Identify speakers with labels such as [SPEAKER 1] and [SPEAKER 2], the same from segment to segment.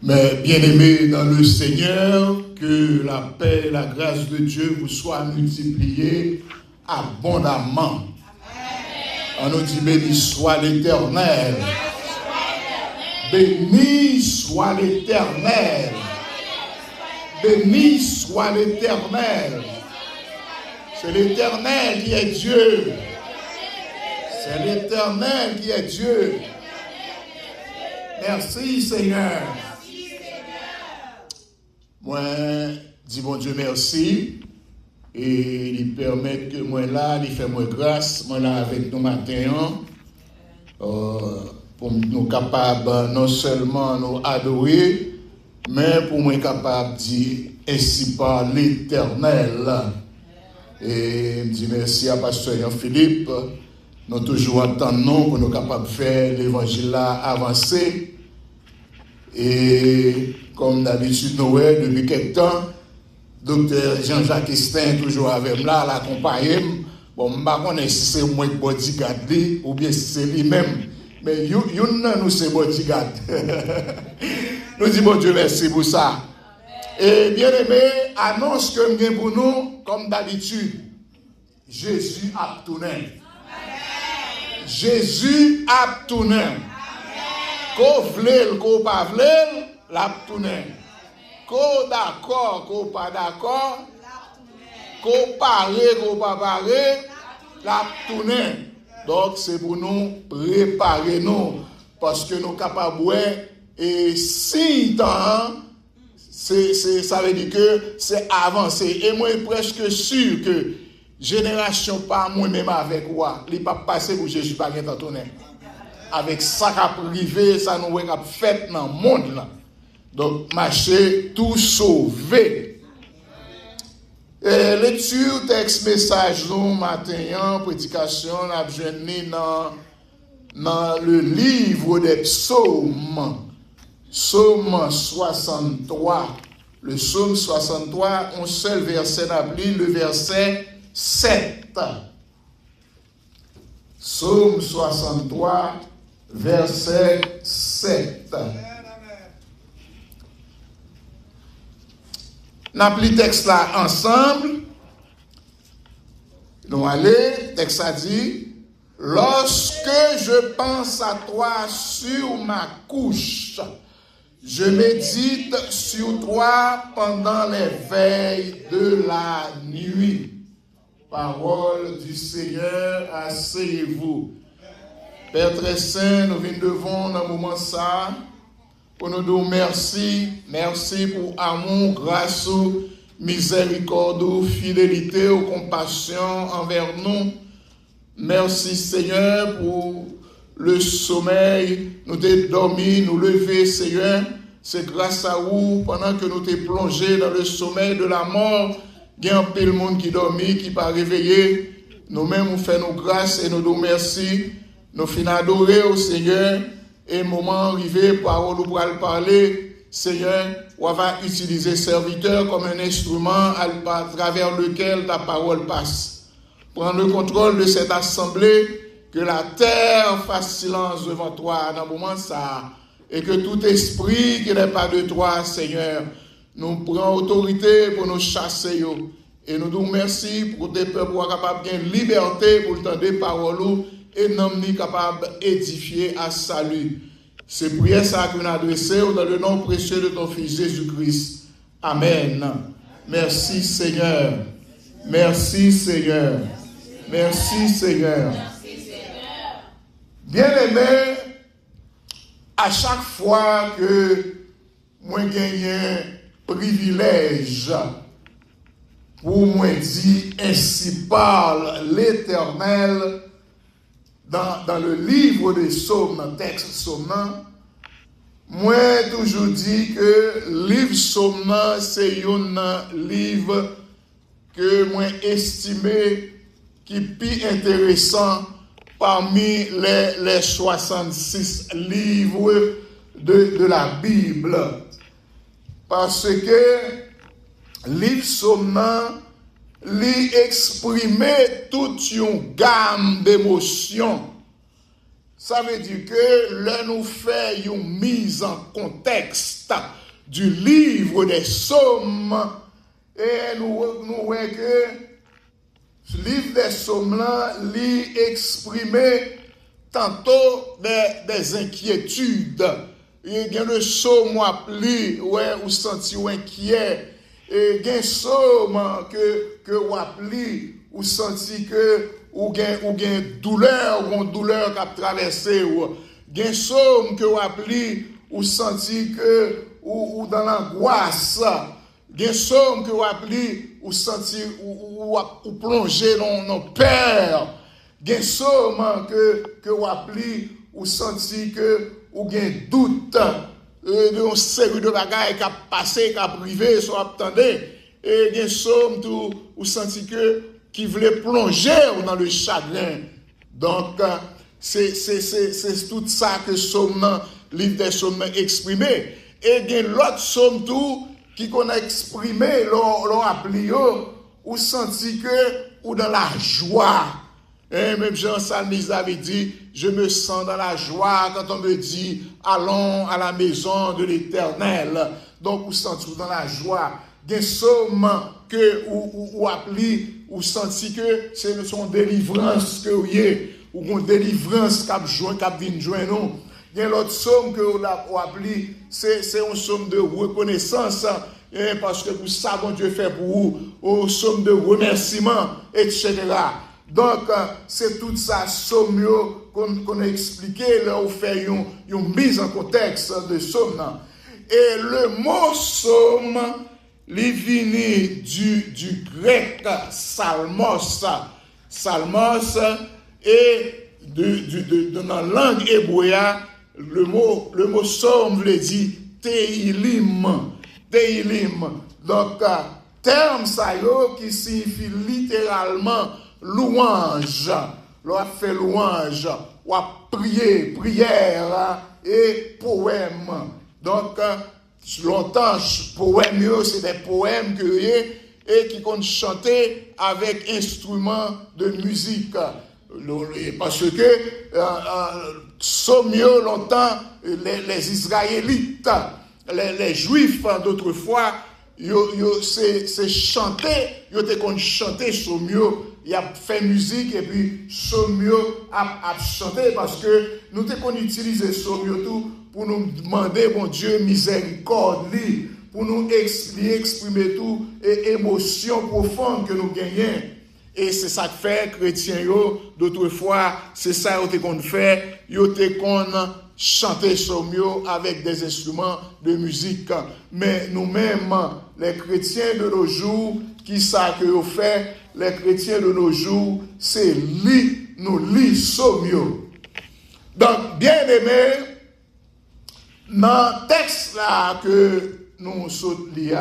[SPEAKER 1] Mais bien-aimés dans le Seigneur, que la paix et la grâce de Dieu vous soient multipliées abondamment. On nous dit béni soit l'Éternel. Béni soit l'Éternel. Béni soit l'Éternel. C'est l'Éternel qui est Dieu. C'est l'Éternel qui est Dieu. Merci Seigneur. Moi, dis bon Dieu merci. Et il permet que moi là, il fait moi grâce, moi là avec nous matin, pour nous capables non seulement nous adorer, mais pour nous capables de dire ainsi par l'Éternel. Et je dis merci à Pasteur Jean-Philippe. Nous toujours attendons pour nous capables de faire l'évangile là avancer. Et comme d'habitude, Noël, depuis quelque temps, Docteur Jean-Jacques Estin toujours avec moi, l'accompagner. Bon, je ne sais pas si c'est moi qui bodyguard ou bien si c'est lui-même. Mais nous c'est bodyguard. Nous disons bon Dieu merci pour ça. Et bien aimé, annonce que nous pour nous, comme d'habitude, Jésus a tourné. Jésus a tourné. Qu'on vle, qu'on pas vle, l'a tourné. Qu'on d'accord, qu'on pas d'accord, qu'on parle, qu'on pas parle, l'a tourné. Donc c'est pour nous préparer nous, parce que nous sommes capables et si temps, ça veut dire que c'est avancé. Et moi, je suis presque sûr que génération par moi-même avec moi, il ne pas passer pour Jésus pas bien tourné. Avec ça qui a privé, ça nous a fait dans le monde là. Donc, marcher tout sauvé. Lecture, texte, message, nous, matin, prédication, on a dans le livre des psaumes. Psaume 63. Le psaume 63, un seul verset d'appli, le verset 7. Psaume 63, verset 7. Nous avons le texte là ensemble. Nous allons, le texte a dit, lorsque je pense à toi sur ma couche, je médite sur toi pendant les veilles de la nuit. Parole du Seigneur, asseyez-vous. Père très saint, nous venons devant dans un moment ça. Pour nous dire merci, merci pour amour, grâce, miséricorde, fidélité, compassion envers nous. Merci Seigneur pour le sommeil, nous t'es dormi, nous lever Seigneur. C'est grâce à vous, pendant que nous t'es plongé dans le sommeil de la mort, il y a un peu de monde qui dormit, qui pas réveillé. Nous-mêmes, nous faisons nos grâces et nous nous merci. Nous finissons adorer au Seigneur. Et moment arrivé, parole ou pour parler, Seigneur, on va utiliser serviteur comme un instrument à travers lequel ta parole passe. Prends le contrôle de cette assemblée, que la terre fasse silence devant toi dans le moment ça, et que tout esprit qui n'est pas de toi, Seigneur, nous prend autorité pour nous chasser. Et nous nous merci pour tes peuples pour être capables de liberté pour entendre des paroles et nous sommes capables d'édifier à salut. C'est prière ça que nous adressons dans le nom précieux de ton Fils Jésus-Christ. Amen. Merci Seigneur. Merci Seigneur. Merci Seigneur. Bien-aimé, à chaque fois que moi gagne un privilège pour moi dire ainsi parle l'Éternel dans le livre des psaumes, dans le texte psaume, moi toujours dit que le livre psaume c'est un livre que moi estimé qui est plus intéressant parmi les 66 livres de la Bible. Parce que le livre psaume lui exprimer toute une gamme d'émotions. ça veut dire que là nous faisons une mise en contexte du livre des psaumes et nous voyons que ce livre des psaumes là lui exprimer tantôt des inquiétudes. Il y a le psaume appelé ou senti inquiet et il y a un psaume que vous appelez ou senti que ou gen douleur qui a traversé ou gen somme que ou appelé ou senti que ou dans l'angoisse gen somme que ou appelé ou senti ou plongé dans peur gen somme que ou appelé ou senti que ou gen doute de série de bagages qui a passé qui a privé soit attendé et gen somme tout ou senti que qui voulait plonger dans le chagrin. Donc, c'est tout ça que Somme, livre des Sommes exprimé. Et il y a l'autre Somme tout qui qu'on a exprimé, l'on appelé, ou senti que, ou dans la joie. Et même Jean Salmis avait dit, je me sens dans la joie quand on me dit, allons à la maison de l'Éternel. Donc, ou senti dans la joie. Des sommes que ou appelé ou senti que c'est son délivrance que vous avez ou une délivrance qui vient joindre nous. Il y a l'autre somme que vous appelé c'est une somme de reconnaissance parce que vous savez ce que Dieu fait pour vous, une somme de remerciement, etc. Donc c'est tout ça somme qu'on a expliqué là où fait une mise en contexte de somme. Et le mot somme les vini du grec salmos et dans la langue hébreu le mot somme veut dire teilim. Donc terme ça qui signifie littéralement louange. L'on fait louange, ou prière et poème. Donc longtemps, poèmes, c'est des poèmes que et qui qu'on chanter avec instruments de musique. Parce que sommieux longtemps, les Israélites, les Juifs d'autrefois, c'est chanter, ils étaient qu'on chanter sommieux, il a fait musique et puis sommieux a chanté parce que nous t'es qu'on utilise sommieux tout pour nous demander, bon Dieu, miséricorde, pour nous exprimer tout et émotion profonde que nous gagnons. Et c'est ça que fait chrétiens d'autrefois, c'est ça qu'on fait, qu'on chanter sommieux avec des instruments de musique. Mais nous-mêmes, les chrétiens de nos jours, qui ça que nous fait, les chrétiens de nos jours, c'est nous lit sommieux. Donc, bien aimé, dans le texte là que nous sommes liés,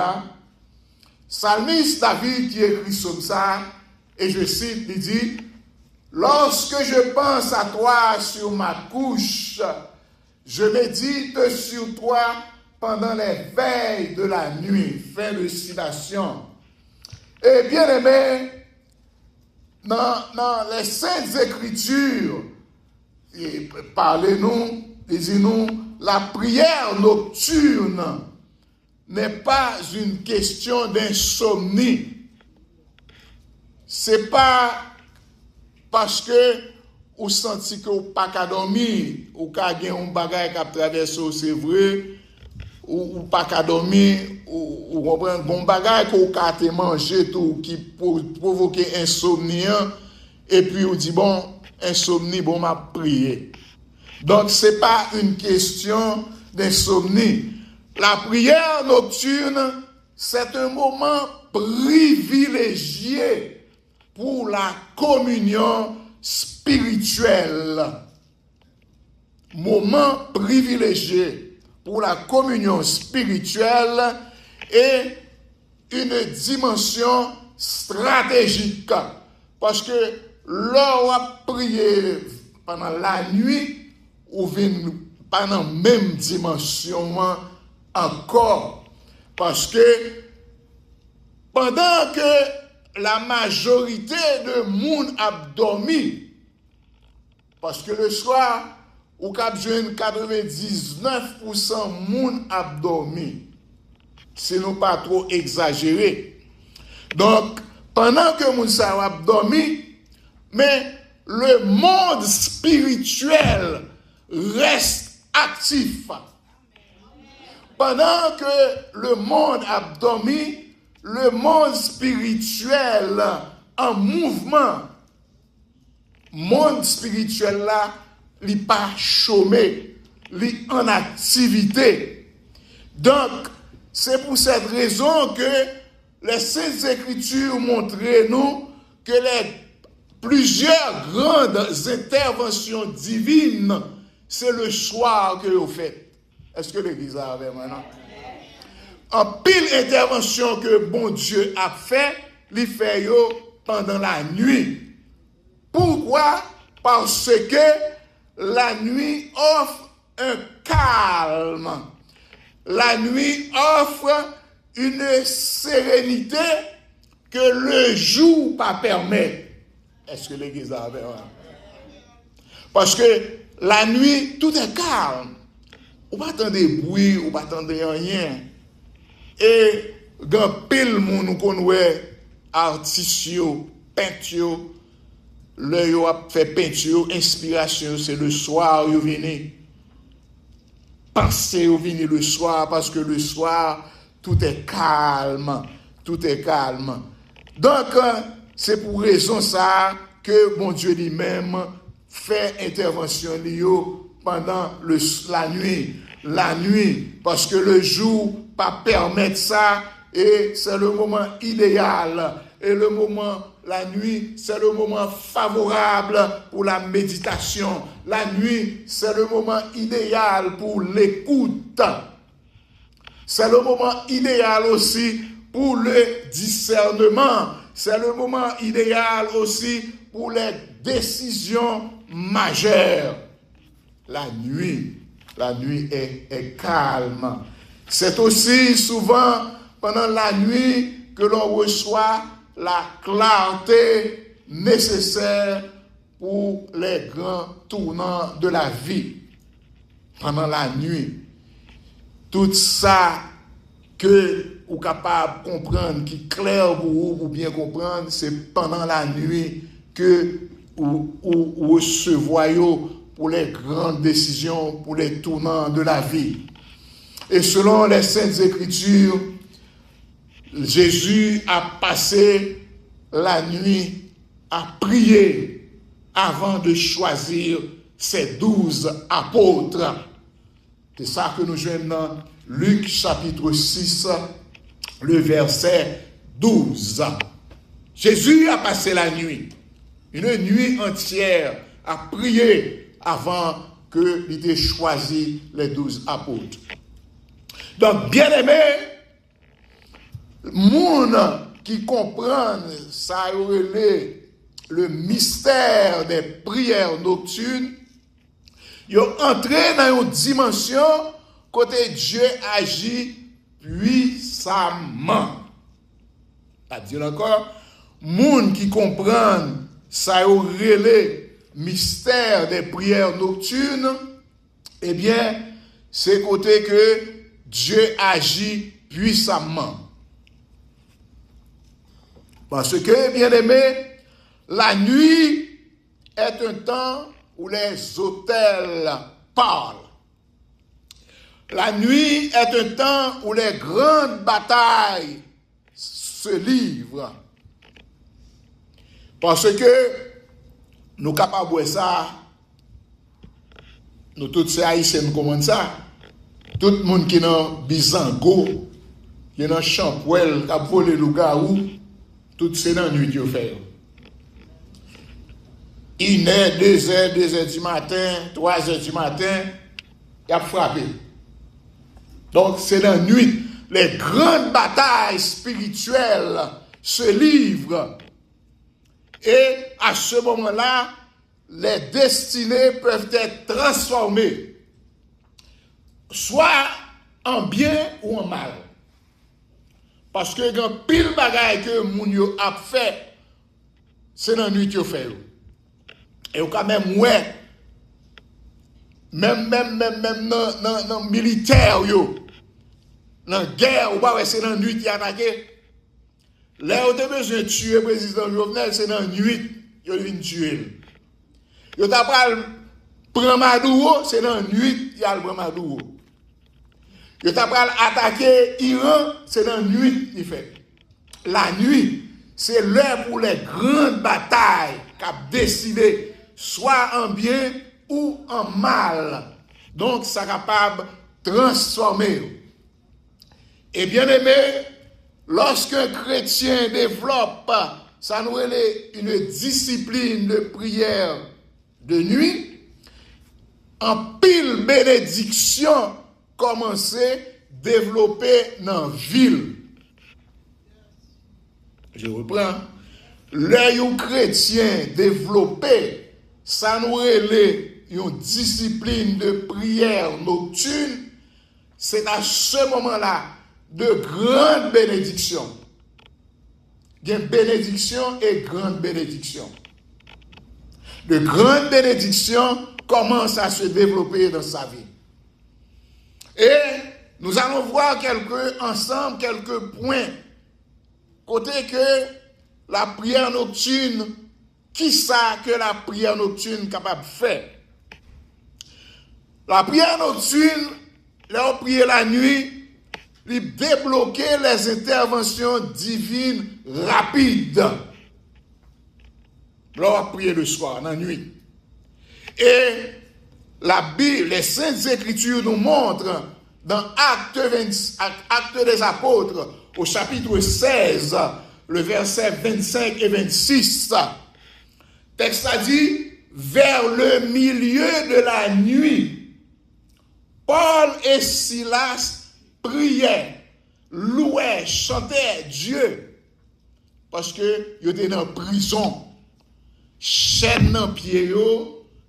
[SPEAKER 1] Psalmiste David qui écrit comme ça, et je cite, il dit, lorsque je pense à toi sur ma couche, je médite sur toi pendant les veilles de la nuit. Fin de citation. Et bien aimé, dans les Saintes Écritures, parlez-nous, disez-nous, la prière nocturne n'est pas une question d'insomnie. C'est pas parce que vous sentez que vous n'avez pas dormir, ou que vous avez un bagage qui a traversé, c'est vrai, ou pas qu'à dormir, ou comprenez, bon bagage que vous avez mangé, tout, qui provoque insomnie, et puis vous dit, bon, insomnie, bon, m'a prié. Donc, ce n'est pas une question d'insomnie. La prière nocturne, c'est un moment privilégié pour la communion spirituelle. Moment privilégié pour la communion spirituelle et une dimension stratégique. Parce que l'on a prié pendant la nuit, ou pendant la même dimension encore. Parce que pendant que la majorité de monde a dormi, parce que le soir, ou cap jeune 99% moun ap dormi. Si nous pas trop exagéré. Donc, pendant que moun sa ap dormi, mais le monde spirituel reste actif. Pendant que le monde a dormi, le monde spirituel en mouvement. Monde spirituel là, il pas chômé, il en activité. Donc, c'est pour cette raison que les Saintes Écritures montrent nous que plusieurs grandes interventions divines, c'est le soir que vous faites. Est-ce que l'Église a avec maintenant? En pile intervention que bon Dieu a fait, il fait yo pendant la nuit. Pourquoi? Parce que la nuit offre un calme. La nuit offre une sérénité que le jour pas permet. Est-ce que l'Église a avec moi? Parce que la nuit, tout est calme. On va attendre des bruits, on va attendre rien. Et dans pile moun nous connaît artistes, peintres, le yo a fait peinture, inspiration, c'est le soir yo vini. Penser yo vini le soir parce que le soir tout est calme, tout est calme. Donc c'est pour raison ça que bon Dieu lui-même fait intervention pendant la nuit. La nuit, parce que le jour pas permettre ça, et c'est le moment idéal. Et le moment, la nuit, c'est le moment favorable pour la méditation. La nuit, c'est le moment idéal pour l'écoute. C'est le moment idéal aussi pour le discernement. C'est le moment idéal aussi pour les décisions majeures. La nuit est calme. C'est aussi souvent pendant la nuit que l'on reçoit la clarté nécessaire pour les grands tournants de la vie. Pendant la nuit, tout ça que vous êtes capable de comprendre, qui est clair pour vous, pour bien comprendre, c'est pendant la nuit que vous recevez pour les grandes décisions, pour les tournants de la vie. Et selon les Saintes Écritures, Jésus a passé la nuit à prier avant de choisir ses 12 apôtres. C'est ça que nous jouons dans Luc chapitre 6, le verset 12. Jésus a passé la nuit, une nuit entière, à prier avant que il ait choisi les 12 apôtres. Donc, bien aimé, monde qui comprend ça le mystère des prières nocturnes, ils ont entré dans une dimension côté Dieu agit puissamment. C'est-à-dire encore, monde qui comprend ça mystère des prières nocturnes, eh bien, c'est côté que Dieu agit puissamment. Parce que, bien aimé, la nuit est un temps où les autels parlent. La nuit est un temps où les grandes batailles se livrent. Parce que nous sommes capables de ça, nous tous ces haïtiens comme ça, tout le monde qui est dans Bizango, qui est dans Champouel, qui a volé le garou, tout c'est dans la nuit qu'il fait. Il est 2h du matin, 3h du matin, il a frappé. Donc c'est dans la nuit. Les grandes batailles spirituelles se livrent. Et à ce moment-là, les destinées peuvent être transformées, soit en bien ou en mal. Parce que quand pile bagaille que moun yo a fait, c'est dans la nuit que fait. Et quand même, ouais, même dans militaire, dans la guerre, ou pas, c'est dans la nuit qui attaqué. Là, où tu as besoin de tuer le président Jovenel, c'est dans la nuit qu'il vient tuer. Yo t'a pas prendre Maduro, c'est dans la nuit qu'il a le prendre Maduro. Yo t'a pas attaquer Iran, c'est dans la nuit qu'il fait. La nuit, c'est l'heure pour les grandes batailles qu'a décidé, soit en bien ou en mal. Donc, ça capable de transformer. Et bien aimé, lorsqu'un chrétien développe, ça nous est une discipline de prière de nuit, en pile bénédiction commencer développer dans la ville. Je reprends. L'œil chrétien développé, ça nous est une discipline de prière nocturne, c'est à ce moment-là de grande bénédiction. Il y a bénédiction et grande bénédiction. De grandes bénédictions commencent à se développer dans sa vie. Et nous allons voir ensemble quelques points. Côté que la prière nocturne, qui ça que la prière nocturne est capable de faire? La prière nocturne, là on prie la nuit, il débloquer les interventions divines rapides. Là on prie le soir, dans la nuit. Et la Bible, les Saintes Écritures nous montrent dans Actes des Apôtres, au chapitre 16, le verset 25 et 26. Texte a dit, vers le milieu de la nuit, Paul et Silas priaient, louaient, chantaient Dieu, parce que ils étaient dans la prison, chaîne dans pied,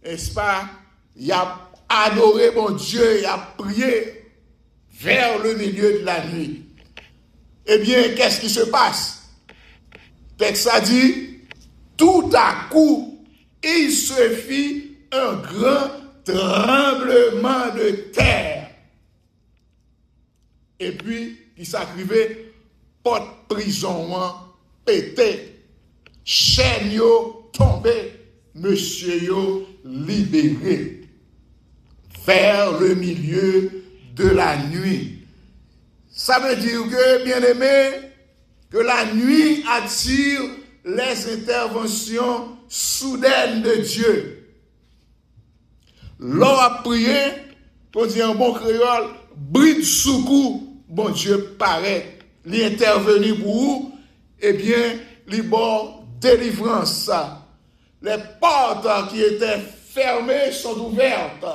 [SPEAKER 1] n'est-ce pas? Il a adoré mon Dieu, il a prié vers le milieu de la nuit. Eh bien, qu'est-ce qui se passe? Texte a dit, tout à coup, il se fit un grand tremblement de terre. Et puis, il s'arrivait, porte prison pété, chaîne yo tombé, monsieur yo libéré. Vers le milieu de la nuit. Ça veut dire que, bien aimé, que la nuit attire les interventions soudaines de Dieu. L'on a prié, pour dire en bon créole, bride soukou, bon Dieu paraît, l'intervenir pour vous, eh bien, les bon délivrance. Les portes qui étaient fermées sont ouvertes.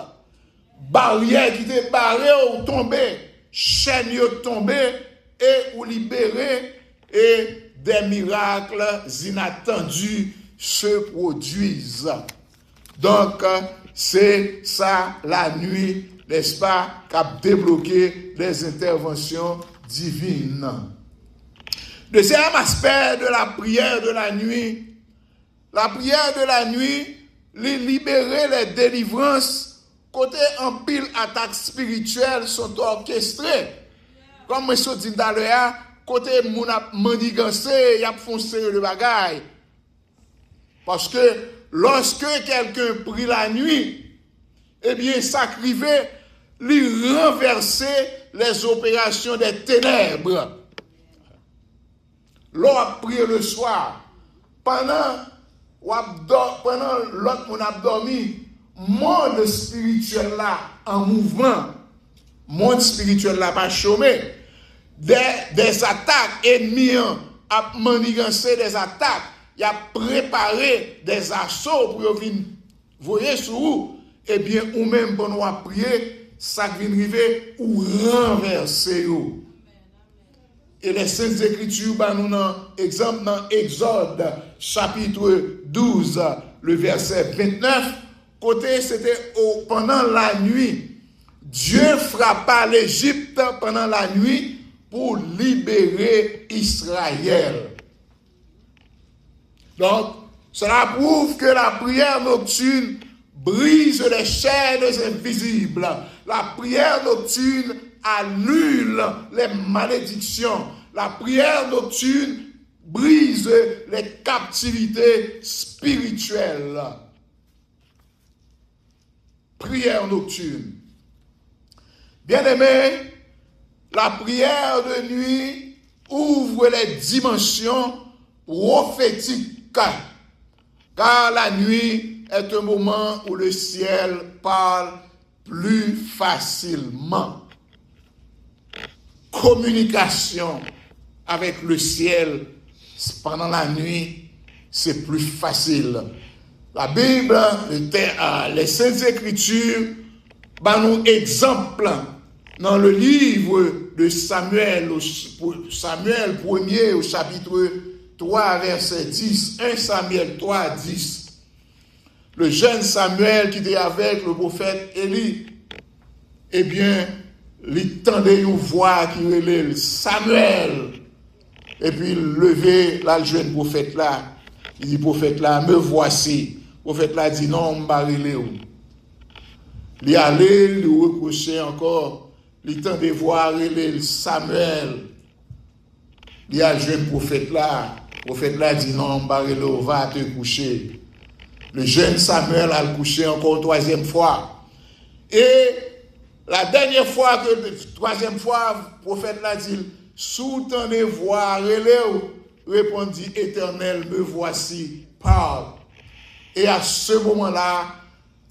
[SPEAKER 1] Barrières qui étaient barrées ont tombé. Chaînes ont tombé et ou libérées. Et des miracles inattendus se produisent. Donc, c'est ça la nuit, n'est-ce pas, qui a débloqué les interventions divines. Deuxième aspect de la prière de la nuit, libérer les délivrances, côté en pile attaques spirituelles sont orchestrées. Comme je dis tout à l'heure, côté moun a manigancé, y a foncé le bagaille. Parce que lorsque quelqu'un prie la nuit, eh bien, ça arrivait, lui renverser les opérations des ténèbres. L'on a prié le soir, pendant l'autre moun a dormi, monde spirituel là en mouvement, monde spirituel là pas chômé, des attaques ennemies a manigancé des attaques, il a préparé des assauts pour venir voyer sur vous, eh bien ou même pour nous prier, ça vient arriver ou renverser vous. Et les Saintes Écritures, nous avons exemple dans Exode, chapitre 12, le verset 29, côté c'était pendant la nuit. Dieu frappa l'Égypte pendant la nuit pour libérer Israël. Donc, cela prouve que la prière nocturne brise les chaînes invisibles. La prière nocturne annule les malédictions. La prière nocturne brise les captivités spirituelles. Prière nocturne. Bien-aimés, la prière de nuit ouvre les dimensions prophétiques, car la nuit est un moment où le ciel parle plus facilement. Communication avec le ciel pendant la nuit, c'est plus facile. La Bible, les Saintes Écritures, nous exemple dans le livre de Samuel, Samuel 1er au chapitre 3, verset 10, 1 Samuel 3, 10. Le jeune Samuel qui était avec le prophète Élie, eh bien, il tendait une voix qui relève Samuel. Et puis, il levait là, le jeune prophète là. Il dit, prophète là, me voici. Le prophète là dit, non, je ne vais pas relève. Il allait, il reprochait encore. Il tendait voix relève Samuel. Il y a le jeune prophète là. Le prophète là dit, non, je ne vais pas relève, va te coucher. Le jeune Samuel a couché encore une troisième fois. Et la dernière fois, troisième fois, le prophète l'a dit, sous ton voix, relève, répondit Éternel, me voici, parle. Et à ce moment-là,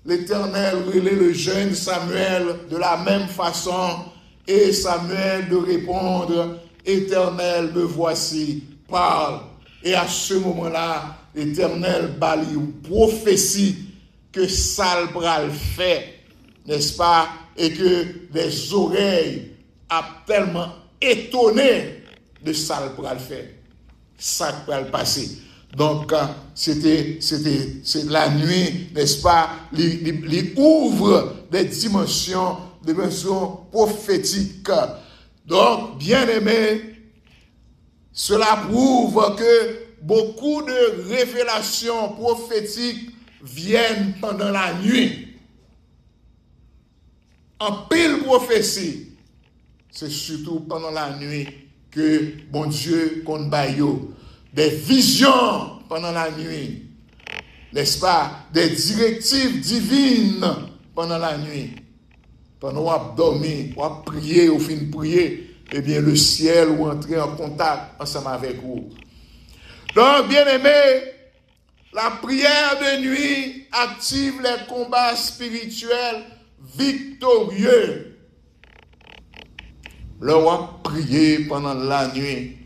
[SPEAKER 1] l'Éternel relève le jeune Samuel de la même façon, et Samuel de répondre, Éternel, me voici, parle. Et à ce moment-là, l'Éternel bali une prophétie que Salbral fait, n'est-ce pas? Et que les oreilles a tellement étonné de Salbral fait. Ça va le passer. Donc, c'est la nuit, n'est-ce pas? Il ouvre des dimensions prophétiques. Donc, bien aimé, cela prouve que beaucoup de révélations prophétiques viennent pendant la nuit. En pile prophétie, c'est surtout pendant la nuit que bon Dieu compte baillot. Des visions pendant la nuit, n'est-ce pas? Des directives divines pendant la nuit. Pendant qu'on a dormi, on a prié, on finit de prier, eh bien le ciel ou entrer en contact ensemble avec vous. Donc, bien aimé, la prière de nuit active les combats spirituels victorieux. Là, on prier pendant la nuit,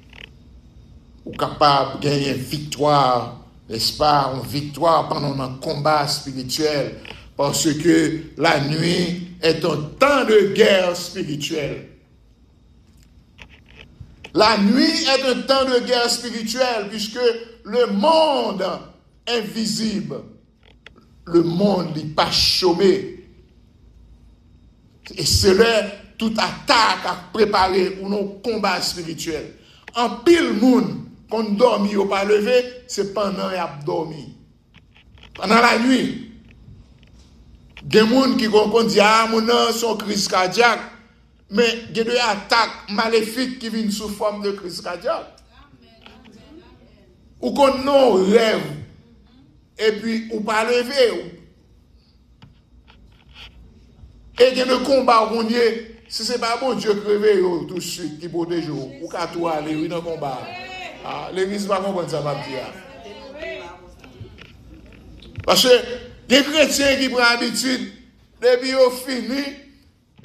[SPEAKER 1] ou capable de gagner une victoire, n'est-ce pas, une victoire pendant un combat spirituel, parce que la nuit est un temps de guerre spirituelle. La nuit est un temps de guerre spirituelle, puisque le monde invisible, le monde n'est pas chômé. Et c'est là toute attaque à préparer pour nos combats spirituels. En pile monde, quand on dormi ou pas levé, c'est pendant qu'il a dormi. Pendant la nuit. Il y a des gens qui disent, ah, mon nom, son crise cardiaque. Mais il y a des attaques maléfiques qui viennent sous forme de crise cardiaque. Ou qu'on non rêve. Et puis, ou pas levé. Et il y a des combats qu'on y est. Si ce n'est pas bon Dieu crevé tout de suite, qui protège, ou qu'à tout aller, oui, dans le combat. Ah, l'église va comprendre ça, va dire. Parce que les chrétiens qui prennent l'habitude, depuis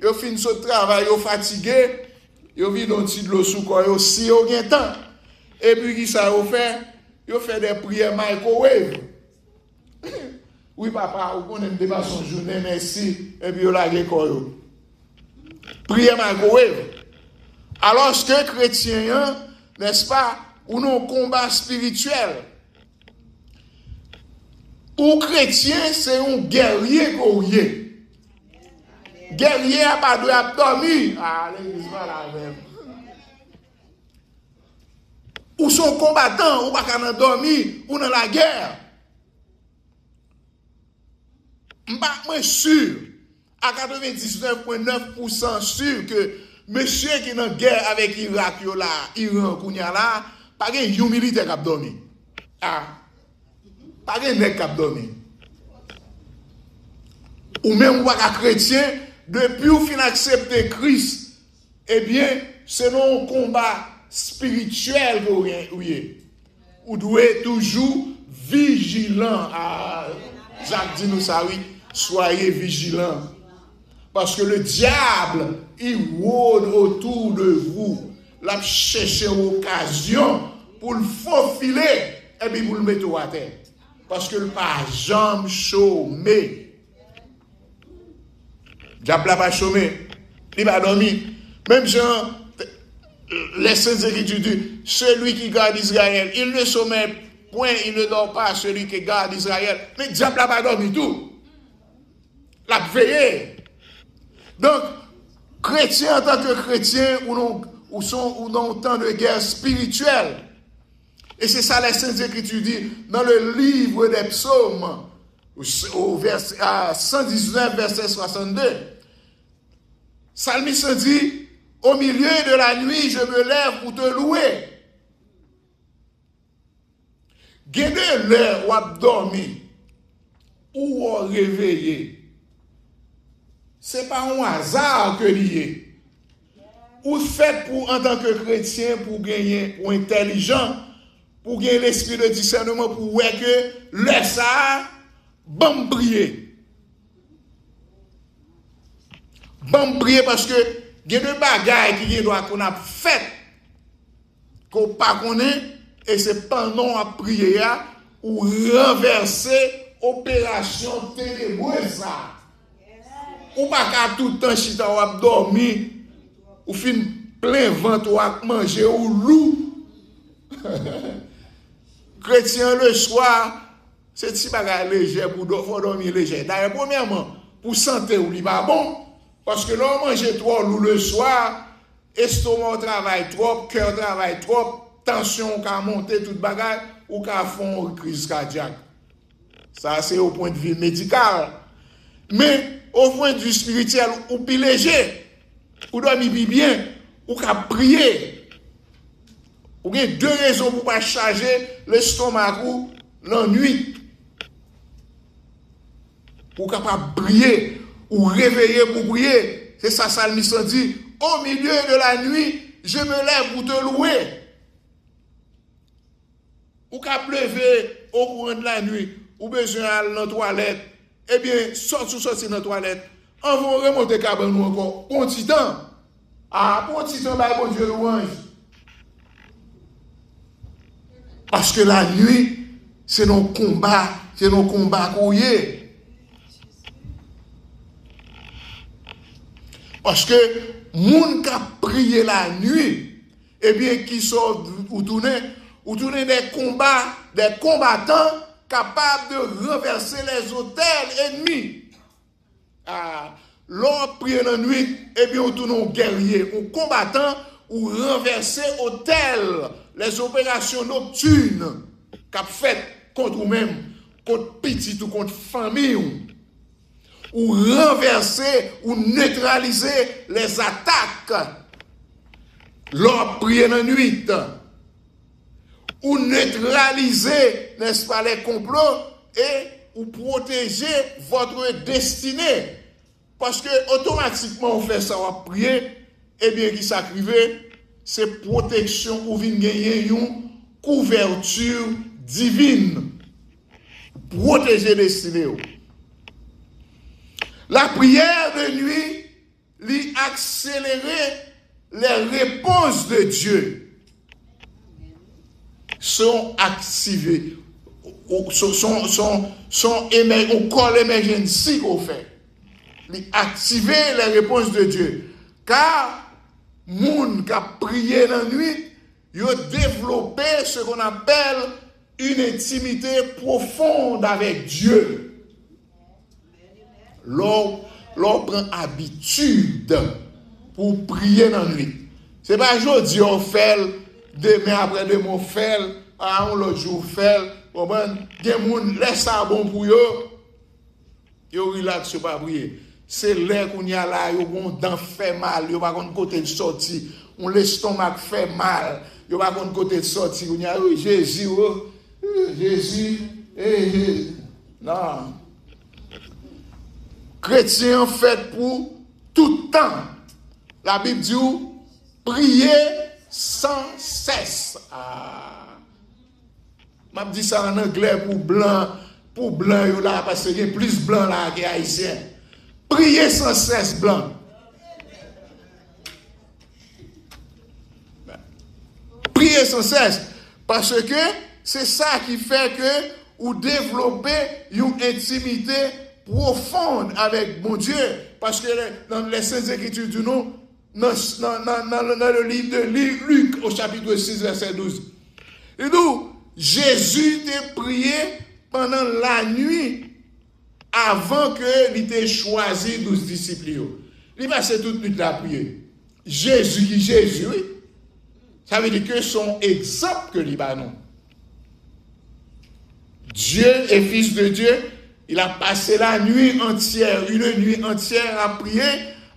[SPEAKER 1] ils finissent ce travail, ils sont fatigués, ils vivent dans un petit de l'eau sous corps, si ils ont le temps. Et puis, qui ça fait? Ils font des prières microwave. Oui, papa, vous connaissez des façons de journée, merci, et puis ils ont la corps. Prière microwave. Alors que chrétiens, n'est-ce pas, ou non combat spirituel. Ou chrétien, c'est un guerrier courrier. Guerrier n'a pas de dormir. Ah, l'église va la même. Ou sont combattants, ou pas qu'à dormir, ou dans la guerre. Moi sûr, à 99,9% sûr que monsieur qui est dans guerre avec Irak, Iran, Kounia là, pas de militaire qui a dormi. Ah, pas de mec qui a dormi. Ou même ou un chrétien, depuis ou fin accepter Christ, eh bien, c'est un combat spirituel que vous avez. Vous devez toujours vigilant. Jacques dit nous ça, oui. Soyez vigilants. Parce que le diable, il rôde autour de vous. Il a cherché une occasion pour le faufiler et puis pour le mettre à terre. Parce que le pas jamais chômé. Le diable n'a pas chômé. Il va dormir. Même Jean, les Saintes Écritures disent, celui qui garde Israël, il ne sommeille point, il ne dort pas, celui qui garde Israël. Mais le diable n'a pas dormi tout. La veillé. Donc, chrétien en tant que chrétien, ou dans un temps de guerre spirituelle. Et c'est ça les Saintes Écritures disent dans le livre des psaumes, au verset 119, verset 62. Psalmiste dit, au milieu de la nuit, je me lève pour te louer. Gardez l'heure où vous dormi, ou vous réveillez. Ce n'est pas un hasard que lié. Ou fait pour, en tant que chrétien, pour gagner, pour intelligent, pour gagner l'esprit de discernement, pour voir que le ça, bon briller. Bon briller parce que il y a des bagailles qui doivent qu'on a fait, qu'on pas connaît, et c'est pendant à prier ou renverser opération ténébreuse. Ou pas qu'à tout le temps chita ou a dormi, ou fin plein ventre ou a manger ou loup. Chrétien le soir, c'est si bagage léger pour dormir léger. D'ailleurs, premièrement, pour santé ou li pas bon, parce que l'on mange trop loup le soir, estomac travaille trop, cœur travaille trop, tension qu'a monter toute bagage ou qu'a fond crise cardiaque. Ça c'est au point de vue médical. Mais au point de vue spirituel, ou plus léger, ou dormir bien, ou qu'à prier. Ou il y a deux raisons pour ne pas charger l'estomac ou la nuit. Ou capable de prier, ou réveiller pour prier. C'est ça, Psalmiste dit, au milieu de la nuit, je me lève pour te louer. Ou capable de lever au courant de la nuit, ou besoin d'aller dans la toilette. Eh bien, sortir dans la toilette, on va remonter cabane nous encore. Pour un petit temps. Ah, pour un petit temps, là, bon Dieu louange. Parce que la nuit, c'est nos combats qu'on y est. Parce que, moun qui a prié la nuit, eh bien, qui sont ou tourner des combattants, capable de renverser les hôtels ennemis. L'on prie la nuit, et bien on tourne un guerrier, un combattant, ou renverser hôtels, les opérations nocturnes qu'a faites contre vous-même, contre petit ou contre famille, ou renverser ou neutraliser les attaques. L'on prie la nuit. Ou neutraliser, n'est-ce pas, les complots et ou protéger votre destinée. Parce que automatiquement on fait ça, on prier, et bien qui s'acrive, c'est protection ou vient gagner une couverture divine. Protéger destinée. La prière de nuit, lui accélérer les réponses de Dieu. Sont activés, sont au call emergency qu'on fait. Activer les réponses de Dieu. Car, moun qui a prié la nuit, ils ont développé ce qu'on appelle une intimité profonde avec Dieu. L'on prend habitude pour prier la nuit. Ce n'est pas aujourd'hui on fait. Demain après demain on fait, on l'autre jour fait, il y a des gens qui laissent ça bon pour eux. Yo relax, yo pas prier. C'est l'air qu'on y a là, yo gon dent fait mal, yo pas contre côté de sorti, on l'estomac fait mal, yo pas contre côté de sorti, on y a Jésus, Jésus, non. Chrétien fait pour tout temps. La Bible dit prier sans cesse. M'a dit ça en anglais pour blanc yo là parce qu'il y a plus blanc là que haïtien. Priez sans cesse blanc. Priez sans cesse parce que c'est ça qui fait que vous développez une intimité profonde avec mon Dieu. Parce que dans les Saintes Écritures du nom, dans le livre de Luc au chapitre 6 verset 12. Et donc, Jésus t'a prié pendant la nuit avant que il ait choisi 12 disciples. Il passait toute nuit à prier. Jésus, oui. Ça veut dire que son exemple que Libanon. Dieu est fils de Dieu. Il a passé la nuit entière, une nuit entière à prier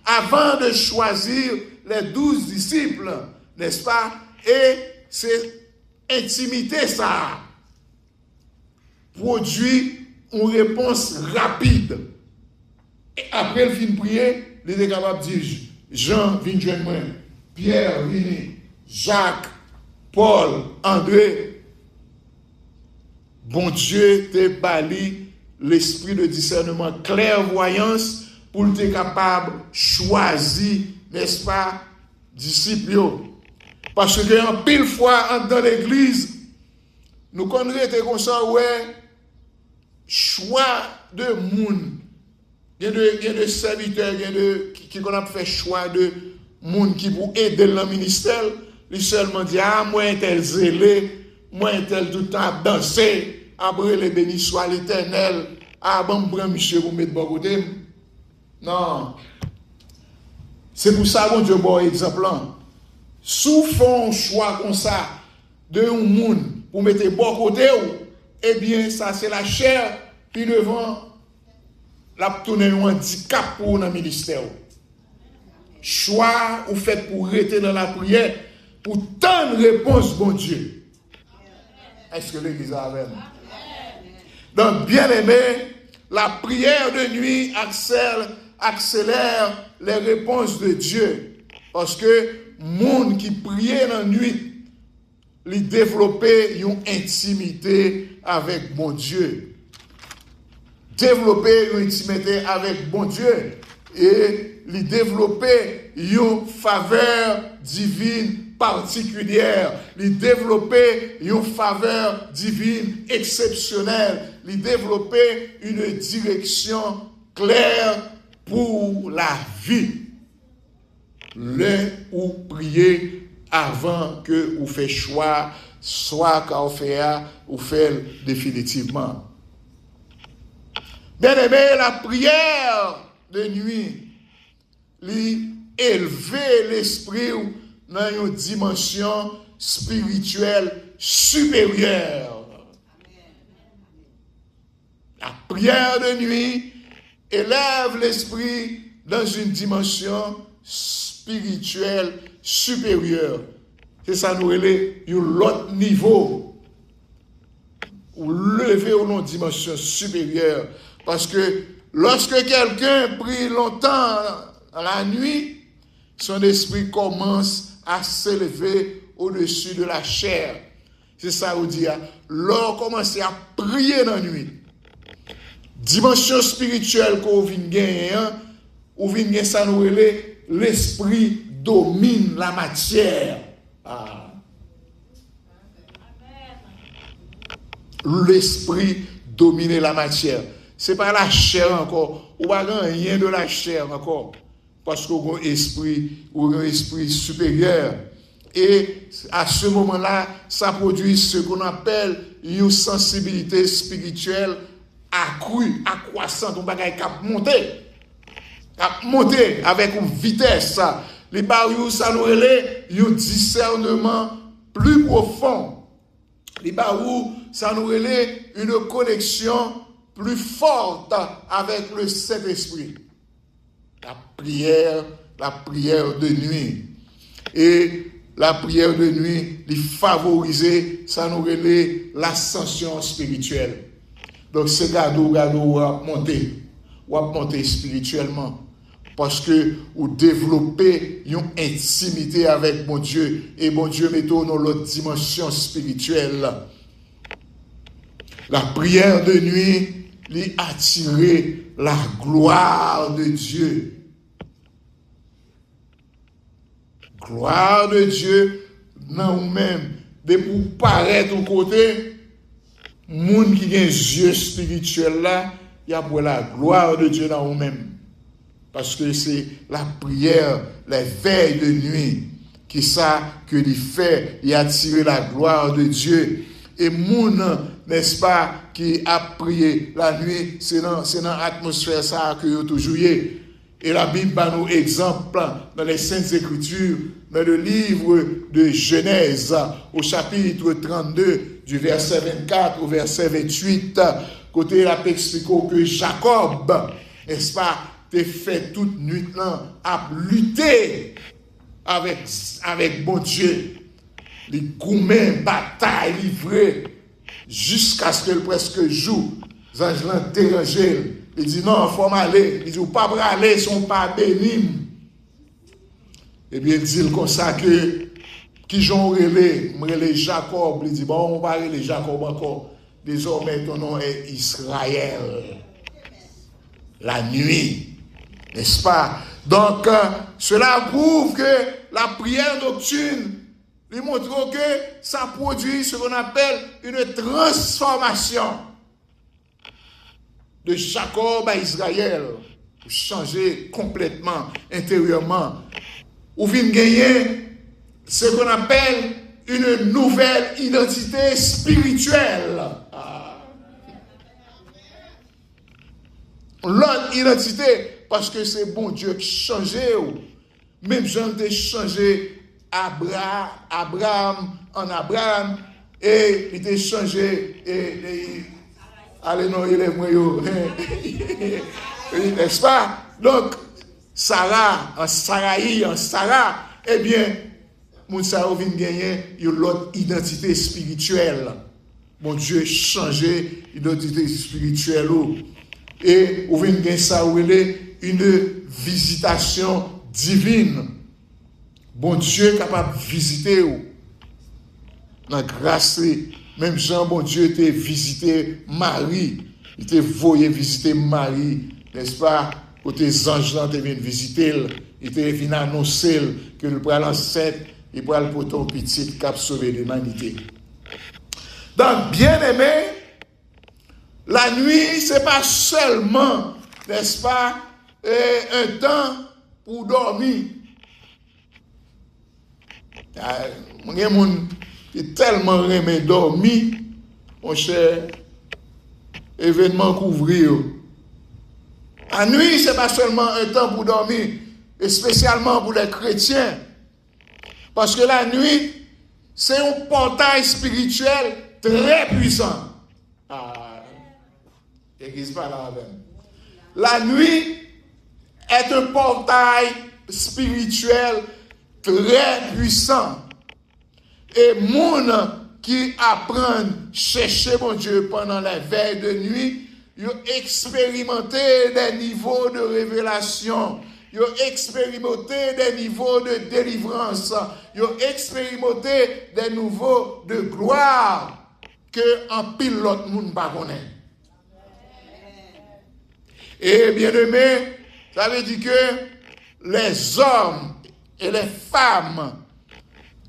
[SPEAKER 1] avant de choisir les 12 disciples, n'est-ce pas? Et c'est intimité ça produit une réponse rapide. Et après le fin de prier, il est capable de dire Jean, viens joindre moi, Pierre, viens, Jacques, Paul, André. Bon Dieu te bali l'esprit de discernement, clairvoyance pour être capable de choisir, n'est-ce pas, disciples. Parce que en pile fois dans l'église, nous connaissons comme ça, ouais, choix de monde. Il y a de serviteurs, il y a de qui qu'on a fait choix de monde qui pour aider dans le ministère. Ils seulement dit moi tel zélé, moi tel tout le temps danser. Après les bénis soit l'Éternel, bon prend monsieur pour mettre bon côté. Non. C'est pour ça que Dieu bon exemple. Sous font choix comme ça de un monde pour mettre bon côté, eh bien ça c'est la chair puis devant la tourner un handicap pour le ministère. Choix ou fait pour rester dans la prière pour tant de réponses bon Dieu. Est-ce que l'église a avec nous? Donc, bien aimé, la prière de nuit accélère les réponses de Dieu. Parce que monde qui priait dans la nuit, il développait une intimité avec mon Dieu. Développer une intimité avec mon Dieu. Et il développait une faveur divine particulière, il développait une faveur divine exceptionnelle, il développait une direction claire pour la vie. Le ou prier avant que vous faites choix, soit quand vous faites définitivement. Bien aimé, la prière de nuit, élever l'esprit dans une dimension spirituelle supérieure. La prière de nuit élève l'esprit dans une dimension spirituelle supérieure. C'est ça nous relève à l'autre niveau. Ou lever à une dimension supérieure. Parce que lorsque quelqu'un prie longtemps la nuit, son esprit commence à s'élever au-dessus de la chair. C'est ça qu'on dit. L'on commence à prier dans la nuit. Dimension spirituelle qu'on vient gagner, ou vient gagner ça nous relève, l'esprit domine la matière. L'esprit domine la matière. C'est pas la chair encore. Ou pas rien de la chair encore. Parce qu'on a un esprit supérieur. Et à ce moment-là, ça produit ce qu'on appelle une sensibilité spirituelle accrue, accroissante. On va monter avec une vitesse. Les barrières, ça nous relève un discernement plus profond. Les barrières, ça nous relève une connexion plus forte avec le Saint-Esprit. La prière de nuit. Et la prière de nuit, il favorise, ça nous relève l'ascension spirituelle. Donc, c'est gado, ou à monter spirituellement. Parce que vous développez une intimité avec mon Dieu. Et mon Dieu met dans l'autre dimension spirituelle. La prière de nuit, lui attirer la gloire de Dieu. Gloire de Dieu dans nous-mêmes. De pour paraître au côté, monde qui a un yeux spirituel là, il y a pour la gloire de Dieu dans nous-mêmes. Parce que c'est la prière, les veilles de nuit, qui ça que il fait, il attire la gloire de Dieu. Et moun, n'est-ce pas, qui a prié la nuit, c'est dans l'atmosphère ça que vous toujours y est. Et la Bible a nos exemples dans les Saintes Écritures, dans le livre de Genèse, au chapitre 32, du verset 24 au verset 28, côté la explique que Jacob, n'est-ce pas, t'es fait toute nuit là, à lutter avec bon Dieu. Les gourmets, bataille livrée, jusqu'à ce que le presque joue. Les anges l'ont dérangé. Il dit non, il faut m'aller. Il dit, pas aller, ils ne sont pas bénis. Et bien, il dit comme ça que, qui j'en relais Jacob. Il dit, bon, on va relais Jacob encore. Désormais, ton nom est Israël. La nuit. N'est-ce pas? Donc, cela prouve que la prière nocturne, il montre que ça produit ce qu'on appelle une transformation de Jacob à Israël, pour changer complètement, intérieurement. Ou vient gagner ce qu'on appelle une nouvelle identité spirituelle. L'autre identité, parce que c'est bon Dieu qui change. Même Jean a changé Abraham en Abraham, et il a changé, allez non, il est moi, n'est-ce pas? Donc, Sarah, en Sarah, eh bien, Moussa vient gagner une autre identité spirituelle. Mon Dieu changé l'identité spirituelle. Et on vient gagner ça, une visitation divine. Bon Dieu est capable de visiter. Dans grâce, même Jean, bon Dieu était visité Marie. Il était voyé visiter Marie, n'est-ce pas? Côté anges là, il vient visiter, il était venu annoncer que le père l'enceinte, il pourra le porter au petit cap sauver l'humanité. Donc, bien aimé, la nuit, ce n'est pas seulement, n'est-ce pas, un temps pour dormir. Il y a des gens qui tellement aimé dormir, mon cher, événement couvrir. La nuit, ce n'est pas seulement un temps pour dormir, et spécialement pour les chrétiens. Parce que la nuit, c'est un portail spirituel très puissant. L'église pas là avec. La nuit est un portail spirituel très puissant. Et moun qui apprennent à chercher mon Dieu pendant la veille de nuit, ils ont expérimenté des niveaux de révélation. Ils ont expérimenté des niveaux de délivrance. Ils ont expérimenté des niveaux de gloire que en pile l'autre monde pas connaît. Et bien aimé, ça veut dire que les hommes et les femmes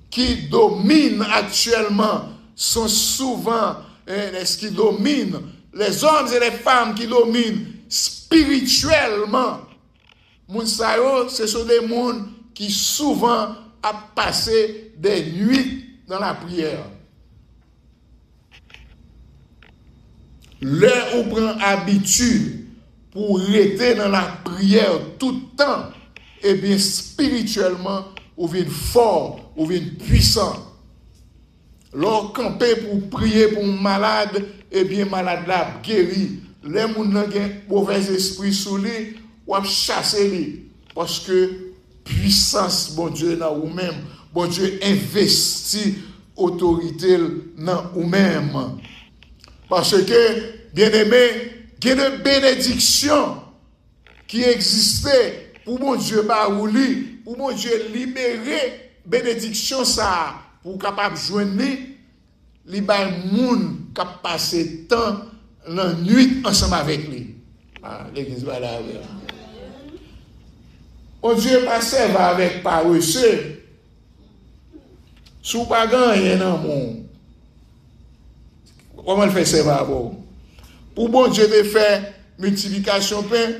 [SPEAKER 1] qui dominent actuellement sont souvent, ce qui dominent, les hommes et les femmes qui dominent spirituellement, ce sont des gens qui souvent ont passé des nuits dans la prière. L'heure où prend habitude pour rester dans la prière tout le temps, et bien spirituellement, ou vient fort, ou vient puissant. L'or camper pour prier pour un malade, et bien malade là guéri. les gens ont un mauvais esprit sous lui, ou à chasser lui. Parce que puissance, bon Dieu, dans vous-même, bon Dieu investit autorité dans vous-même. Parce que, bien aimé, il y a une bénédiction qui existait pour mon Dieu, pour mon Dieu libérer bénédiction ça, pour capable joindre les moun qui passé temps la nuit ensemble avec lui. Ah, l'église va là. Mon Dieu passe avec paresseux. Sous pas gagner dans le monde. Comment il fait ça pour bon Dieu de faire multiplication pain,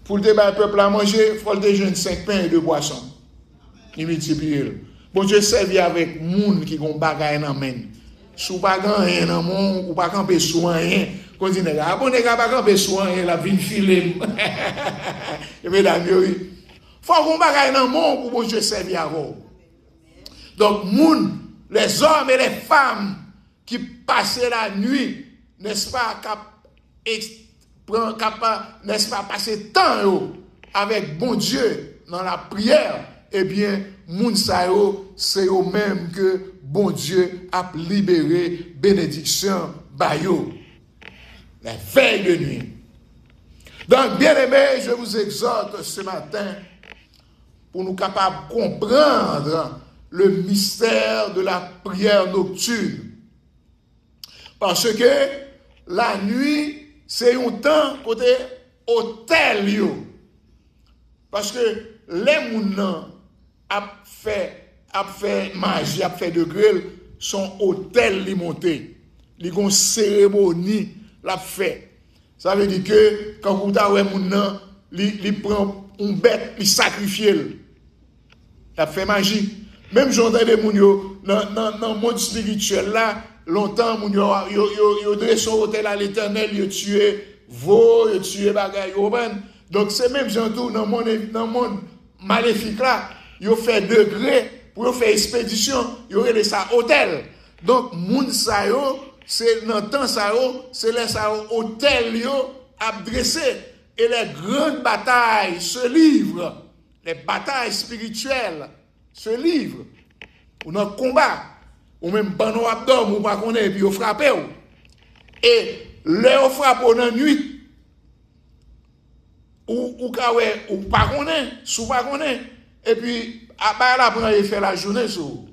[SPEAKER 1] pour le peuple à manger, il faut le jeûner 5 pains et 2 boissons. Il multiplie. Bon Dieu servi avec moun qui ont bagaille dans main. Sous pas gagner dans le monde, ou pas camper sous rien. Quand dit nègre, bon nègre pas camper sous rien, la vine filer. Et mesdames, oui. Faut qu'on bagaille dans le monde pour bon Dieu servir à vous. Donc, moun, les hommes et les femmes qui passaient la nuit, n'est-ce pas, n'est-ce pas, passer temps avec bon Dieu dans la prière, eh bien, moun sa yo, c'est eux même que bon Dieu a libéré bénédiction bayo. La veille de nuit. Donc, bien aimé, je vous exhorte ce matin pour nous capables de comprendre le mystère de la prière nocturne. Parce que la nuit, c'est un temps côté hôtel. Parce que les mounans a fait magie, a fait de grêle, son hôtel li monté. Li gon cérémonie l'a fait. Ça veut dire que quand vous avez mounan, li prend une bête, li sacrifie. Il a fait magie. Même j'entends des moun yo dans le monde spirituel là, longtemps moun yo dressé son hôtel à l'Éternel, yo tué veau, yo tué bagay yo. Donc c'est même j'entends dans le monde maléfique là, yo fait degré pour faire expédition, yo relé ça hôtel. Donc moun sa yo, c'est dans temps sa yo, c'est les sa hôtel yo a dressé et les grandes batailles se livrent, les batailles spirituelles se livre, ou dans le combat, ou même pendant abdomen, ou pas qu'on est, puis on frappe. Et là, on frappe dans la nuit, ou pas qu'on est, sous pas qu'on est, et puis, après là, il fait la journée, so.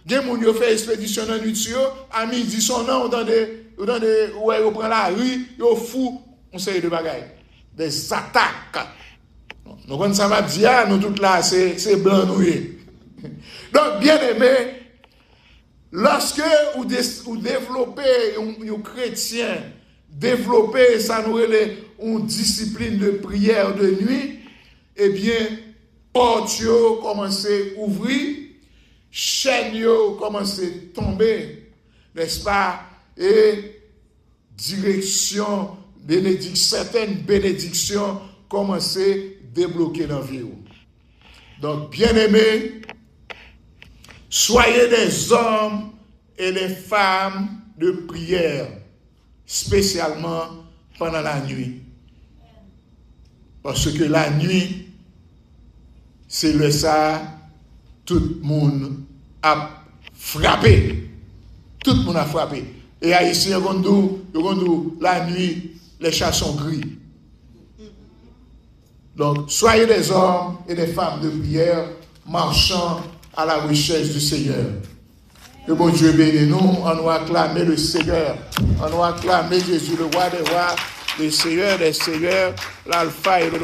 [SPEAKER 1] Des gens qui fait expédition dans la nuit, à midi, son nom, ouais, on prend la rue, on fout, on sait de bagailles, des attaques. Donc, quand ça va dire, nous, tout là, c'est blanc noué. Donc, bien aimé, lorsque vous développez un chrétien, développez ça nous une discipline de prière de nuit, eh bien, porte commence à ouvrir, chaîne commence à tomber, n'est-ce pas? Et direction, certaines bénédictions commencent à débloquer dans la vie. Donc, bien aimé, soyez des hommes et des femmes de prière, spécialement pendant la nuit. Parce que la nuit, c'est le ça, tout le monde a frappé. Tout le monde a frappé. Et ici, la nuit, les chats sont gris. Donc, soyez des hommes et des femmes de prière, marchant à la recherche du Seigneur. Que bon Dieu bénisse nous, on nous acclamer le Seigneur, on nous acclamer Jésus, le roi des rois, le Seigneur des seigneurs, l'alpha et le